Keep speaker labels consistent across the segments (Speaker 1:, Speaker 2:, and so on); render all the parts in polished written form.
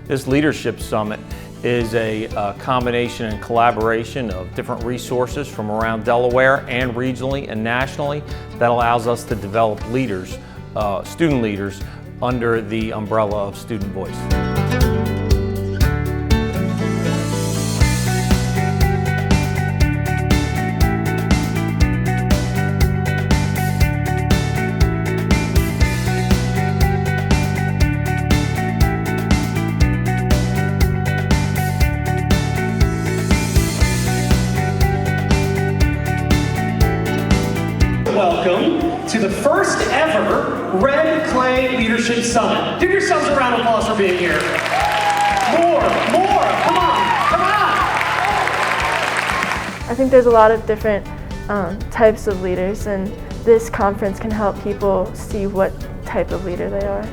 Speaker 1: This Leadership Summit is a combination and collaboration of different resources from around Delaware and regionally and nationally that allows us to develop leaders, student leaders, under the umbrella of Student Voice.
Speaker 2: Welcome to the first ever Red Clay Leadership Summit. Give yourselves a round of applause for being here. More, come on.
Speaker 3: I think there's a lot of different types of leaders, and this conference can help people see what type of leader they are.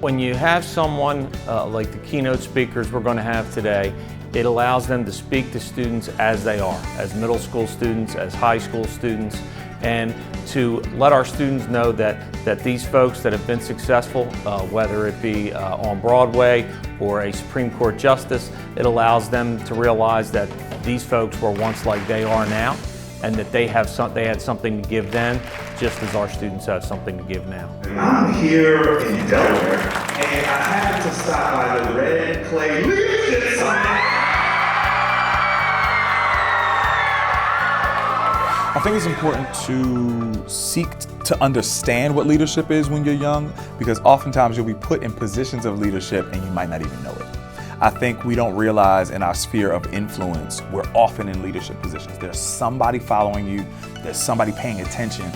Speaker 1: When you have someone like the keynote speakers we're going to have today, it allows them to speak to students as they are, as middle school students, as high school students, and to let our students know that these folks that have been successful, whether it be on Broadway or a Supreme Court justice, it allows them to realize that these folks were once like they are now, and that they had something to give then, just as our students have something to give now.
Speaker 4: I'm here in Delaware, and I happened to stop by the Red Clay Leadership Summit.
Speaker 5: I think it's important to seek to understand what leadership is when you're young, because oftentimes you'll be put in positions of leadership and you might not even know it. I think we don't realize in our sphere of influence, we're often in leadership positions. There's somebody following you, there's somebody paying attention.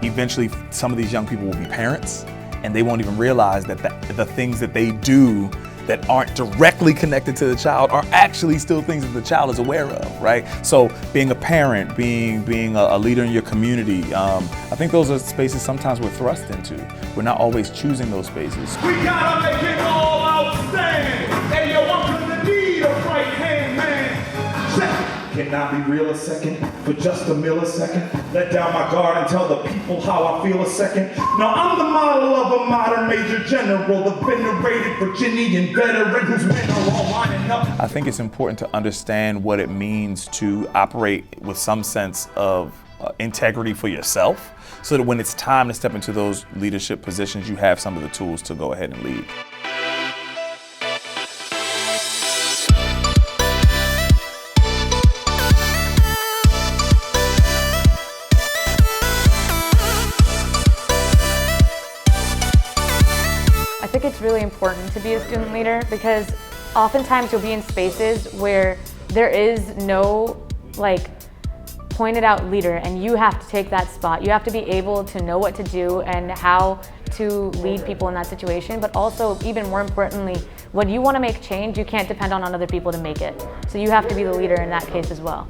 Speaker 5: Eventually, some of these young people will be parents, and they won't even realize that the things that they do that aren't directly connected to the child are actually still things that the child is aware of, right? So being a parent, being a leader in your community, I think those are spaces sometimes we're thrust into. We're not always choosing those spaces.
Speaker 4: We gotta make it all outstanding. Hey, yo, I'm gonna need a right hand man. Check. Can I be real a second? For just a millisecond? Let down my guard and tell the people how I feel a second. Now I'm the model of a modern major general, the venerated Virginian veteran whose men are all lining up.
Speaker 5: I think it's important to understand what it means to operate with some sense of integrity for yourself, so that when it's time to step into those leadership positions, you have some of the tools to go ahead and lead.
Speaker 6: I think it's really important to be a student leader, because oftentimes you'll be in spaces where there is no pointed out leader, and you have to take that spot. You have to be able to know what to do and how to lead people in that situation, but also, even more importantly, when you want to make change, you can't depend on other people to make it. So you have to be the leader in that case as well.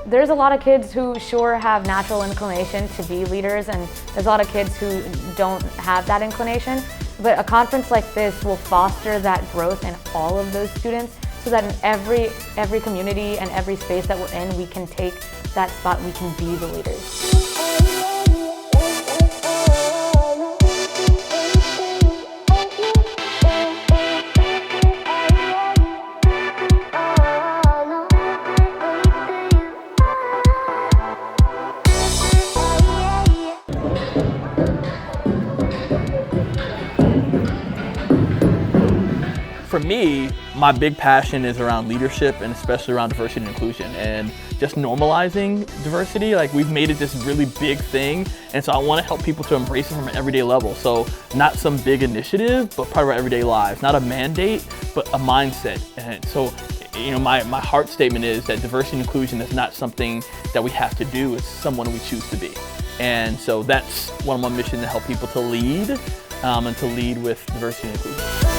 Speaker 6: There's a lot of kids who sure have natural inclination to be leaders, and there's a lot of kids who don't have that inclination. But a conference like this will foster that growth in all of those students, so that in every community and every space that we're in, we can take that spot, we can be the leaders.
Speaker 7: For me, my big passion is around leadership, and especially around diversity and inclusion, and just normalizing diversity. We've made it this really big thing, and so I want to help people to embrace it from an everyday level. So not some big initiative, but part of our everyday lives. Not a mandate, but a mindset. And so, my heart statement is that diversity and inclusion is not something that we have to do, it's someone we choose to be. And so that's one of my missions, to help people to lead, and to lead with diversity and inclusion.